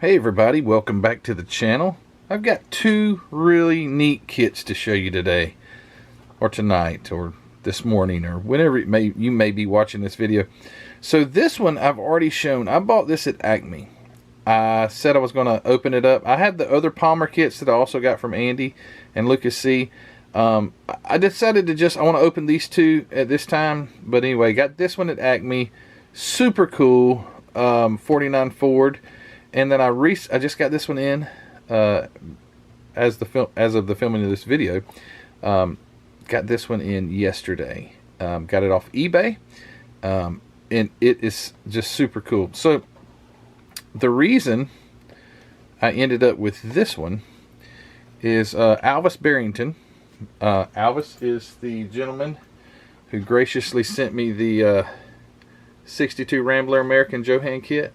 Hey everybody, welcome back to the channel. I've got two really neat kits to show you today, or tonight, or this morning, or whenever you may be watching this video. So this one I've already shown. I bought this at Acme. I said I was going to open it up. I had the other Palmer kits that I also got from Andy and Lucas C. I decided to I want to open these two at this time. But anyway, got this one at Acme. Super cool, 49 Ford. And then I just got this one in as of the filming of this video. Got this one in yesterday. Got it off eBay, and it is just super cool. So the reason I ended up with this one is Alvis Barrington. Alvis is the gentleman who graciously sent me the 62 Rambler American Johan kit.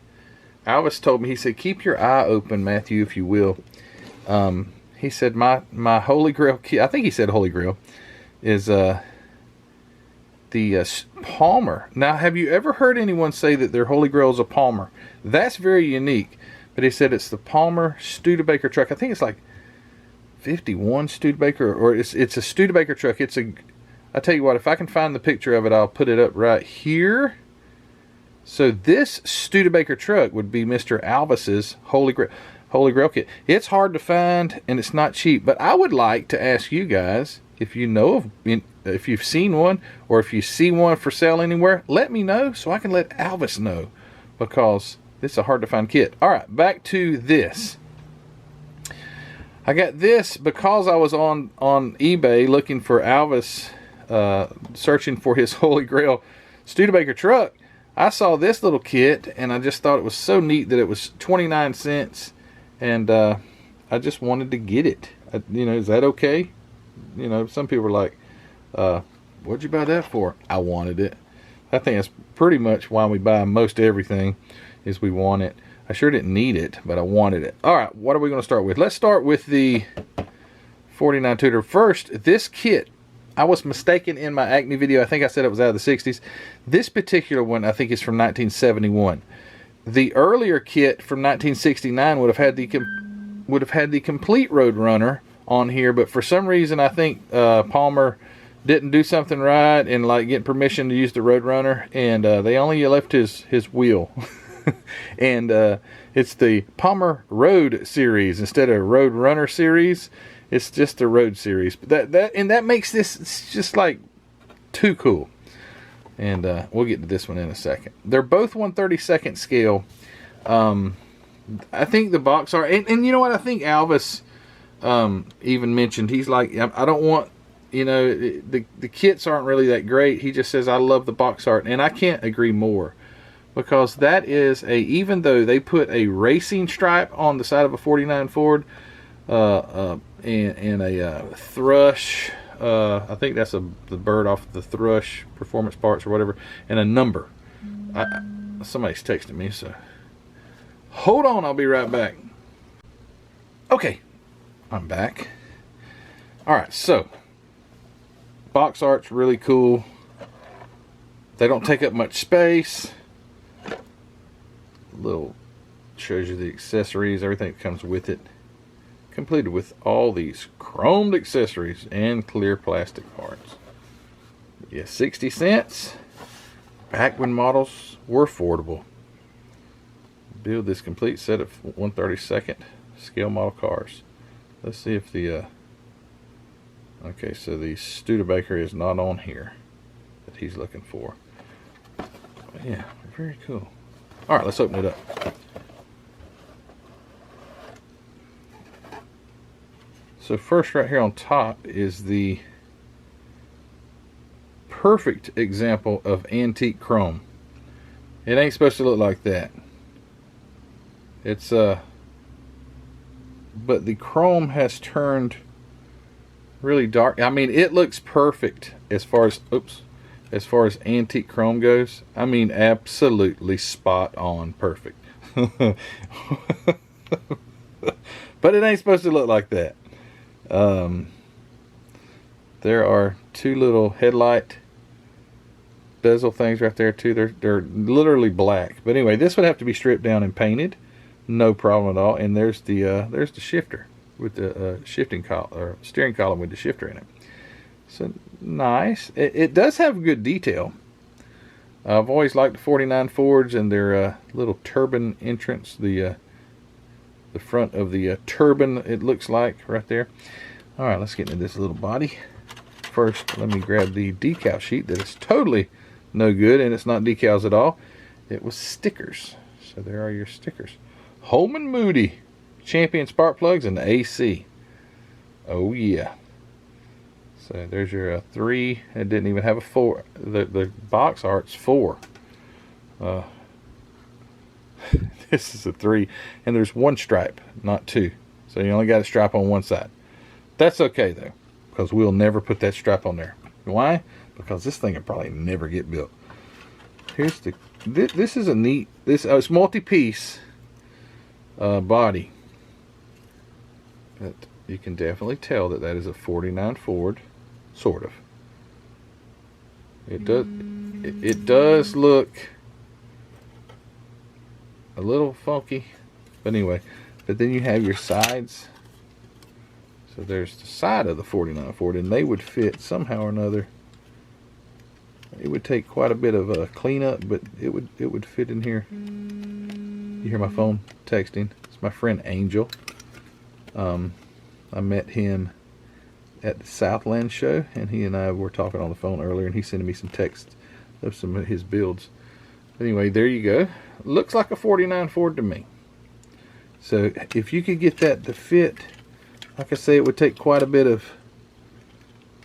Alvis told me, he said, keep your eye open, Matthew, if you will. He said, my Holy Grail kit, I think he said Holy Grail, is the Palmer. Now, have you ever heard anyone say that their Holy Grail is a Palmer? That's very unique. But he said it's the Palmer Studebaker truck. I think it's like 51 Studebaker, or it's a Studebaker truck. I tell you what, if I can find the picture of it, I'll put it up right here. So this Studebaker truck would be Mr. Alvis's Holy Grail kit. It's hard to find and it's not cheap, but I would like to ask you guys, if you know if you've seen one, or if you see one for sale anywhere, let me know so I can let Alvis know, because this is a hard to find kit. All right, back to this. I got this because I was on eBay looking for Alvis, searching for his Holy Grail Studebaker truck. I saw this little kit and I just thought it was so neat that it was 29 cents, and I just wanted to get it. Is that okay? Some people are like, what'd you buy that for? I wanted it. I think that's pretty much why we buy most everything, is we want it. I sure didn't need it, but I wanted it. All right, what are we going to start with? Let's start with the 49 Tudor. First, this kit, I was mistaken in my Acme video. I think I said it was out of the 60s. This particular one, I think, is from 1971. The earlier kit from 1969 would have had the complete Roadrunner on here, but for some reason, I think Palmer didn't do something right and get permission to use the Roadrunner, and they only left his wheel. And it's the Palmer Road series instead of Roadrunner series. It's just the Road series, but that makes this, it's just like too cool. And we'll get to this one in a second. They're both 1/32 scale. I think the box art, and you know what? I think Alvis even mentioned, he's like, I don't want, the kits aren't really that great. He just says, I love the box art, and I can't agree more, because that is even though they put a racing stripe on the side of a 49 Ford, and a thrush, I think that's the bird off the thrush performance parts or whatever, and a number. Somebody's texting me, so hold on, I'll be right back. Okay, I'm back. Alright, so box art's really cool. They don't take up much space. Little shows you the accessories, everything that comes with it, completed with all these chromed accessories and clear plastic parts. Yeah, 60 cents. Back when models were affordable. Build this complete set of 1/32 scale model cars. Let's see if the okay, so the Studebaker is not on here that he's looking for. But yeah, very cool. All right, let's open it up. So first, right here on top is the perfect example of antique chrome. It ain't supposed to look like that. It's but the chrome has turned really dark. I mean, it looks perfect as far as antique chrome goes. I mean, absolutely spot on perfect. But it ain't supposed to look like that. There are two little headlight bezel things right there too. They're literally black. But anyway, this would have to be stripped down and painted. no problem at all. And there's the shifter with the steering column with the shifter in it. So nice. It does have good detail. I've always liked the 49 Fords and their little turbine entrance. The front of the turbine, it looks like right there. All right, let's get into this little body. First, let me grab the decal sheet that is totally no good, and it's not decals at all. It was stickers. So there are your stickers. Holman Moody, Champion spark plugs, and the AC. Oh yeah. So there's your 3. It didn't even have a 4. The box art's 4. This is a 3, and there's 1 stripe, not 2. So you only got a stripe on one side. That's okay though, because we'll never put that stripe on there. Why? Because this thing will probably never get built. Here's the. This is a neat. It's multi-piece body. But you can definitely tell that is a 49 Ford, sort of. It does. It does look a little funky, but anyway. But then you have your sides. So there's the side of the 49 Ford, and they would fit somehow or another. It would take quite a bit of a cleanup, but it would fit in here. You hear my phone texting? It's my friend Angel. I met him at the Southland show, and he and I were talking on the phone earlier, and he's sending me some texts of some of his builds. Anyway, there you go. Looks like a 49 Ford to me. So if you could get that to fit, like I say, it would take quite a bit of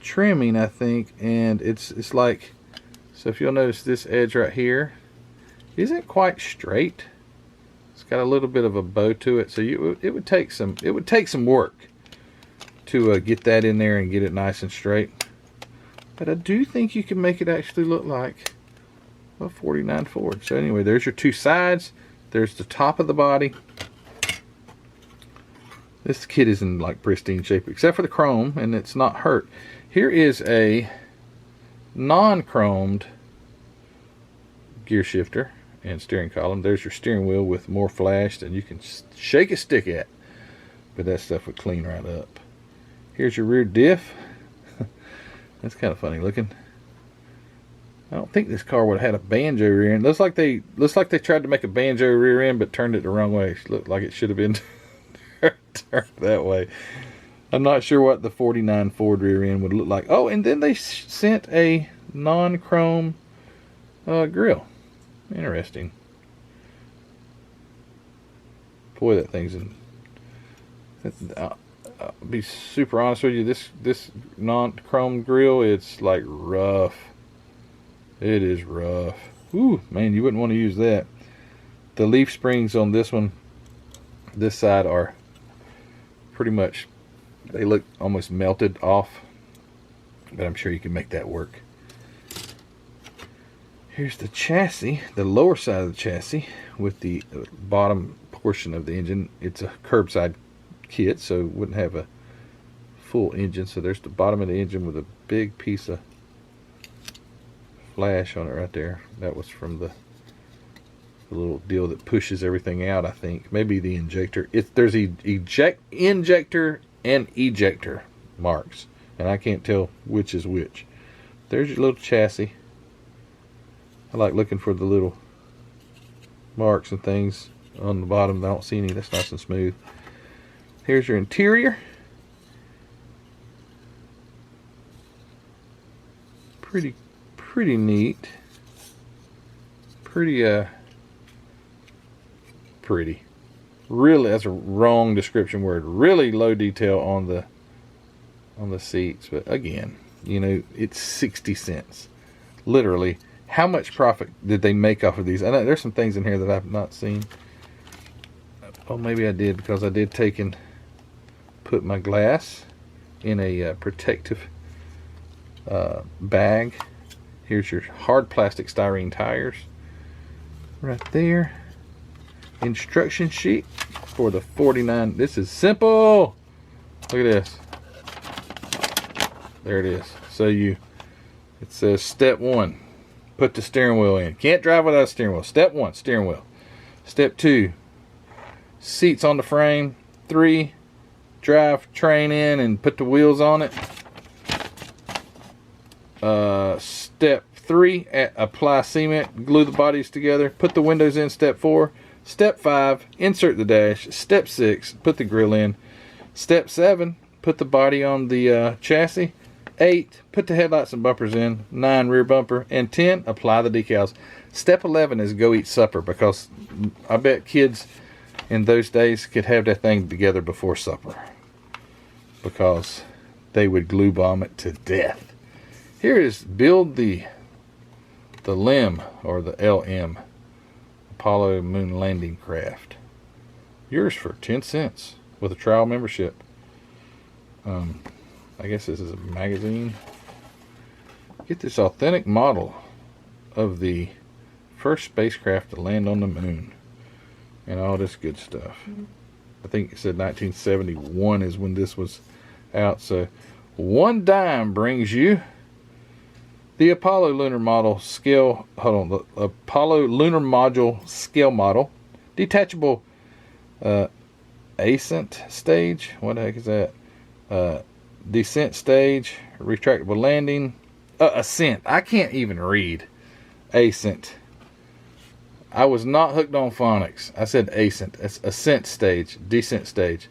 trimming, I think, and it's like, so if you'll notice this edge right here isn't quite straight. It's got a little bit of a bow to it, so it would take some work to get that in there and get it nice and straight. But I do think you can make it actually look like a 49 Ford. So anyway, there's your 2 sides. There's the top of the body. This kit is in like pristine shape, except for the chrome, and it's not hurt. Here is a non-chromed gear shifter and steering column. There's your steering wheel with more flash than you can shake a stick at, but that stuff would clean right up. Here's your rear diff. That's kind of funny looking. I don't think this car would have had a banjo rear end. Looks like they tried to make a banjo rear end, but turned it the wrong way. It looked like it should have been turned that way. I'm not sure what the 49 Ford rear end would look like. Oh, and then they sent a non-chrome grill. Interesting. Boy, that thing's in. I'll be super honest with you. This non-chrome grill, it's like rough. It is rough. Ooh, man, you wouldn't want to use that. The leaf springs on this one, this side, are pretty much, they look almost melted off, but I'm sure you can make that work. Here's the chassis, the lower side of the chassis with the bottom portion of the engine. It's a curbside kit, so it wouldn't have a full engine. So there's the bottom of the engine with a big piece of flash on it right there. That was from the little deal that pushes everything out, I think. Maybe the injector. There's injector and ejector marks, and I can't tell which is which. There's your little chassis. I like looking for the little marks and things on the bottom. I don't see any. That's nice and smooth. Here's your interior. Pretty neat. Pretty. Really, that's a wrong description word. Really low detail on the seats, but again, you know, it's 60 cents. Literally, how much profit did they make off of these? I know there's some things in here that I've not seen. Oh, maybe I did, because I did take and put my glass in a protective bag. Here's your hard plastic styrene tires right there. Instruction sheet for the 49. This is simple. Look at this. There it is. So it says step 1, put the steering wheel in. Can't drive without a steering wheel. Step 1, steering wheel. Step 2, seats on the frame. 3, drive train in and put the wheels on it. Step 3, apply cement, glue the bodies together, put the windows in. Step 4. Step 5, insert the dash. Step 6, put the grill in. Step 7, put the body on the chassis. 8, put the headlights and bumpers in. 9, rear bumper. And 10, apply the decals. Step 11 is go eat supper, because I bet kids in those days could have that thing together before supper, because they would glue bomb it to death. Here is build the LM, or the LM, Apollo Moon Landing Craft. Yours for 10 cents with a trial membership. I guess this is a magazine. Get this authentic model of the first spacecraft to land on the moon and all this good stuff. I think it said 1971 is when this was out. So one dime brings you the Apollo lunar model scale. Hold on, the Apollo lunar module scale model, detachable ascent stage. What the heck is that? Descent stage, retractable landing, ascent. I can't even read. Ascent. I was not hooked on phonics. I said ascent. It's ascent stage, descent stage,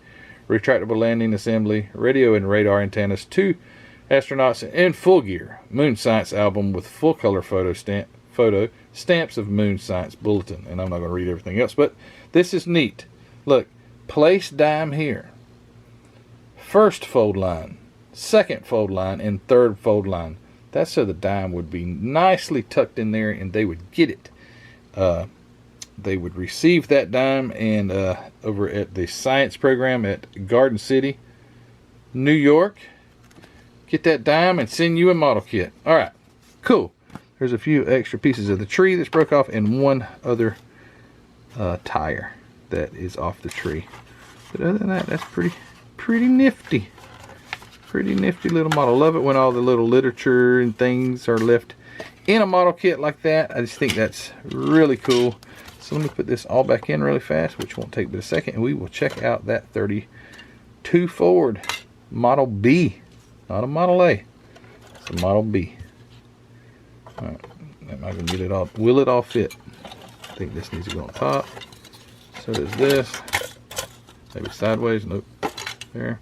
retractable landing assembly, radio and radar antennas, 2 astronauts in full gear. Moon Science album with full color photo stamps of Moon Science bulletin. And I'm not going to read everything else, but this is neat. Look, place dime here. First fold line, second fold line, and third fold line. That's so the dime would be nicely tucked in there and they would get it. They would receive that dime, and over at the science program at Garden City, New York, get that dime and send you a model kit. Alright, cool. There's a few extra pieces of the tree that's broke off, and one other tire that is off the tree. But other than that, that's pretty nifty. Pretty nifty little model. Love it when all the little literature and things are left in a model kit like that. I just think that's really cool. So let me put this all back in really fast, which won't take but a second, and we will check out that 32 Ford Model B. Not a Model A. It's a Model B. Alright, am I going to get it all? Will it all fit? I think this needs to go on top. So does this. Maybe sideways. Nope. There.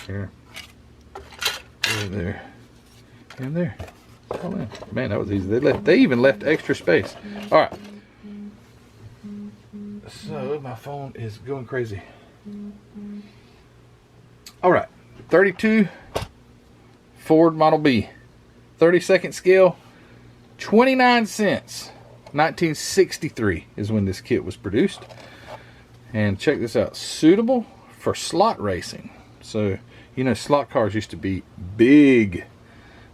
There. There. And there. All in. Man, that was easy. They even left extra space. Alright. So my phone is going crazy. Alright. 32 Ford Model B. 32nd scale. 29 cents. 1963 is when this kit was produced. And check this out. Suitable for slot racing. So, you know, slot cars used to be big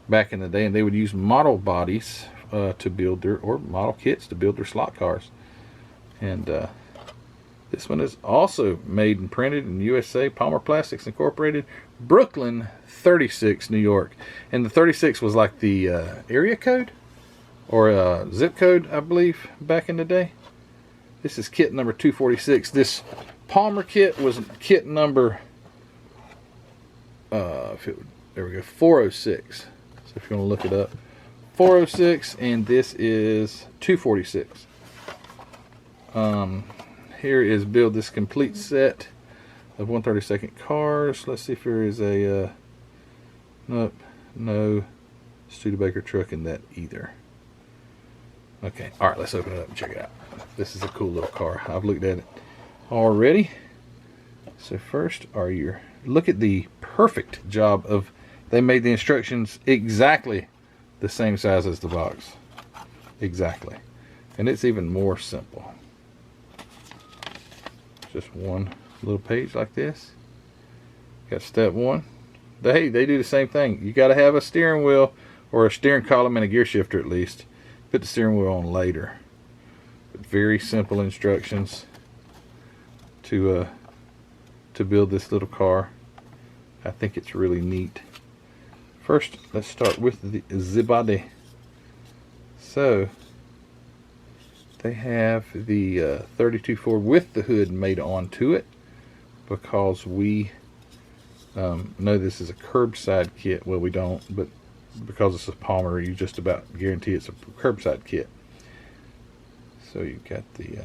back in the day, and they would use model bodies to build their, or model kits to build their slot cars. And this one is also made and printed in USA, Palmer Plastics Incorporated, Brooklyn 36, New York. And the 36 was like the area code or zip code, I believe, back in the day. This is kit number 246. This Palmer kit was kit number there we go, 406. So if you want to look it up, 406, and this is 246. Here is build this complete set of 132nd cars. Let's see if there is a nope, no Studebaker truck in that either. Okay, all right, let's open it up and check it out. This is a cool little car. I've looked at it already. So first are your, look at the perfect job of, they made the instructions exactly the same size as the box. Exactly. And it's even more simple. Just one little page like this. Got step 1. They do the same thing. You got to have a steering wheel or a steering column and a gear shifter at least. Put the steering wheel on later. But very simple instructions to build this little car. I think it's really neat. First, let's start with the body. So They have the 32 Ford with the hood made onto it, because we know this is a curbside kit. Well, we don't, but because it's a Palmer, you just about guarantee it's a curbside kit. So you've got the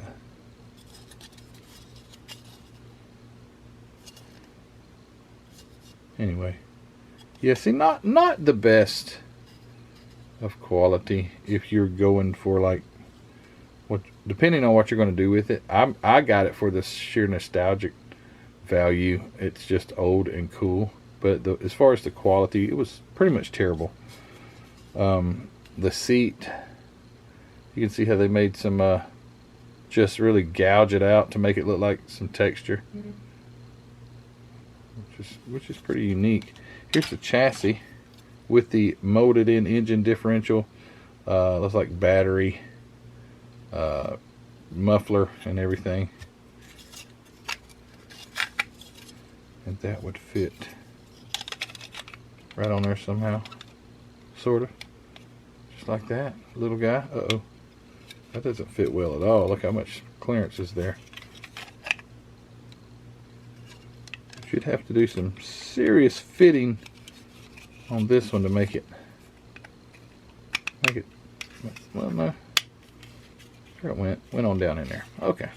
anyway, yeah, see, not the best of quality if you're going for like what, depending on what you're going to do with it. I got it for the sheer nostalgic value. It's just old and cool, but as far as the quality, it was pretty much terrible. The seat, you can see how they made some just really gouge it out to make it look like some texture, which is pretty unique. Here's the chassis with the molded in engine differential. Looks like battery, muffler and everything, and that would fit right on there somehow, sort of, just like that. Little guy. Uh-oh, that doesn't fit well at all. Look how much clearance is there. You'd have to do some serious fitting on this one to make it, well, no, there it went on down in there. Okay,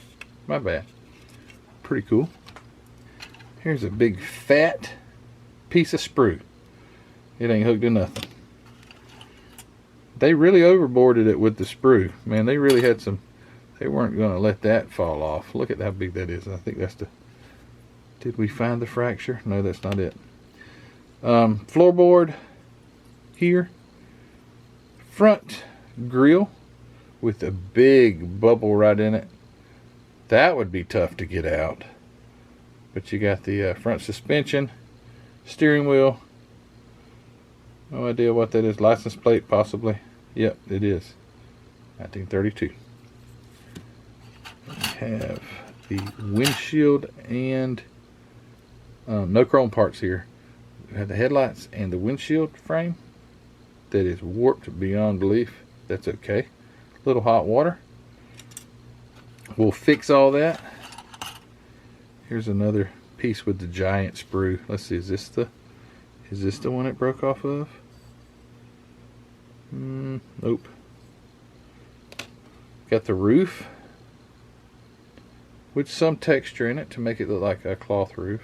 my bad. Pretty cool. Here's a big fat piece of sprue. It ain't hooked to nothing. They really overboarded it with the sprue. Man, they really had some, they weren't going to let that fall off. Look at how big that is. I think that's the, did we find the fracture? No, that's not it. Floorboard here. Front grill with a big bubble right in it. That would be tough to get out. But you got the front suspension, steering wheel. No idea what that is. License plate, possibly. Yep, it is. 1932. We have the windshield and no chrome parts here. We have the headlights and the windshield frame that is warped beyond belief. That's okay. Little hot water. We'll fix all that. Here's another piece with the giant sprue. Let's see, is this the one it broke off of? Nope. Got the roof with some texture in it to make it look like a cloth roof.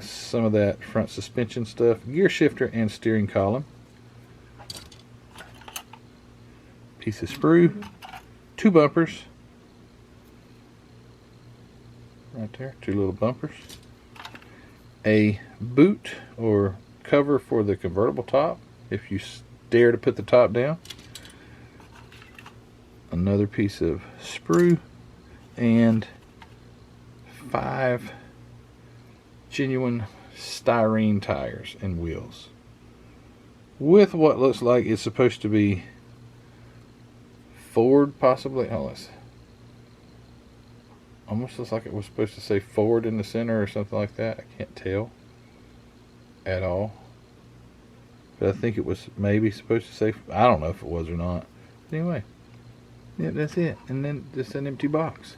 Some of that front suspension stuff, gear shifter and steering column. Piece of sprue, two bumpers. Right there, two little bumpers. A boot or cover for the convertible top, if you dare to put the top down. Another piece of sprue and 5 genuine styrene tires and wheels with what looks like it's supposed to be Ford, possibly. Oh, let's, almost looks like it was supposed to say Ford in the center or something like that. I can't tell at all, but I think it was maybe supposed to say, I don't know if it was or not. Anyway, yeah, that's it. And then just an empty box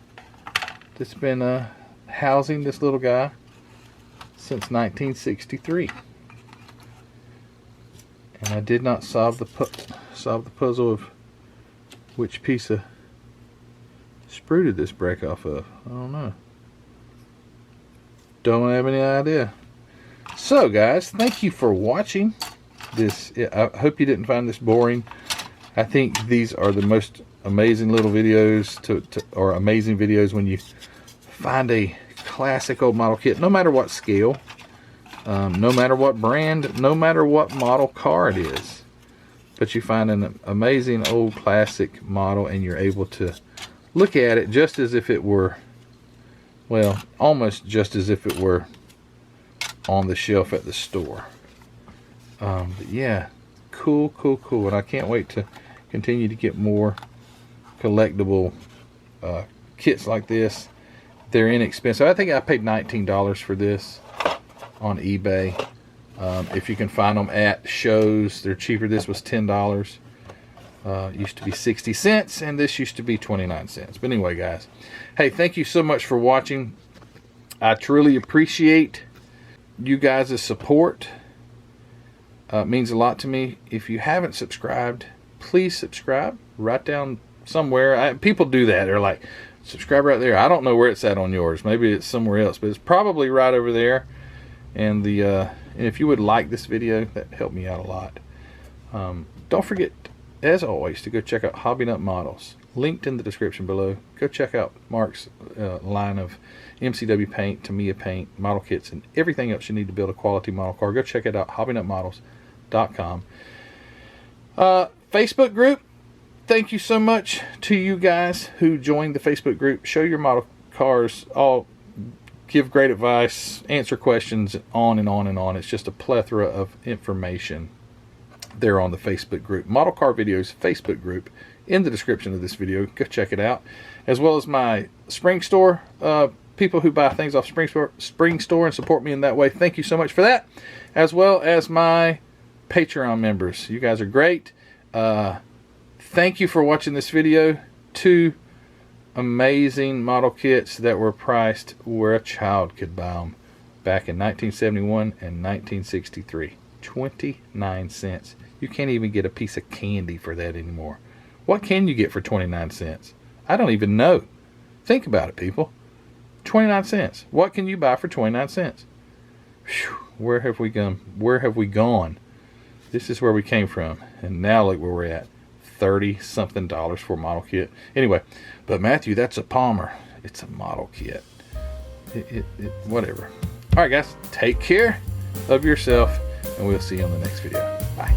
that's been housing this little guy since 1963. And I did not solve the puzzle of which piece of sprue did this break off of. I don't know. Don't have any idea. So guys, thank you for watching this. I hope you didn't find this boring. I think these are the most amazing little videos or amazing videos when you find a classic old model kit, no matter what scale, no matter what brand, no matter what model car it is, but you find an amazing old classic model and you're able to look at it just as if it were, well, almost just as if it were on the shelf at the store. But yeah, cool, and I can't wait to continue to get more collectible kits like this. They're inexpensive. I think I paid $19 for this on eBay. If you can find them at shows, they're cheaper. This was $10. Used to be 60 cents, and this used to be 29 cents. But anyway, guys, hey, thank you so much for watching. I truly appreciate you guys' support. It means a lot to me. If you haven't subscribed, please subscribe. Right down somewhere. People do that. They're like, subscribe right there. I don't know where it's at on yours. Maybe it's somewhere else, but it's probably right over there. And and if you would like this video, that helped me out a lot. Don't forget, as always, to go check out Hobby Nut Models, linked in the description below. Go check out Mark's line of MCW paint, Tamiya paint, model kits, and everything else you need to build a quality model car. Go check it out, hobbynutmodels.com. Facebook group, thank you so much to you guys who joined the Facebook group. Show your model cars, all give great advice, answer questions, on and on and on. It's just a plethora of information there on the Facebook group. Model Car Videos Facebook group in the description of this video. Go check it out. As well as my Spring Store. People who buy things off Spring Store and support me in that way. Thank you so much for that. As well as my Patreon members. You guys are great. Thank you for watching this video. 2 amazing model kits that were priced where a child could buy them back in 1971 and 1963. 29 cents. You can't even get a piece of candy for that anymore. What can you get for 29 cents? I don't even know. Think about it, people. 29 cents. What can you buy for 29 cents? Whew, where have we gone? Where have we gone? This is where we came from. And now look where we're at. $30-something for a model kit. Anyway, but Matthew, that's a Palmer. It's a model kit. Whatever. All right, guys. Take care of yourself, and we'll see you on the next video. Bye.